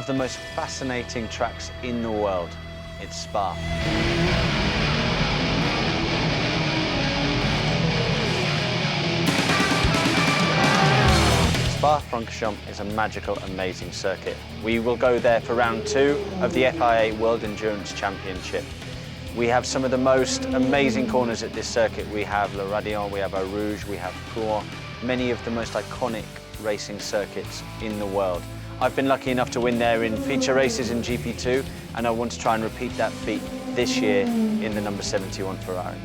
of the most fascinating tracks in the world. It's Spa. Spa Francorchamps is a magical, amazing circuit. We will go there for round 2 of the FIA World Endurance Championship. We have some of the most amazing corners at this circuit. We have Le Radillon, we have Eau Rouge, we have Cour, many of the most iconic racing circuits in the world. I've been lucky enough to win there in feature races in GP2, and I want to try and repeat that feat this year in the number 71 Ferrari.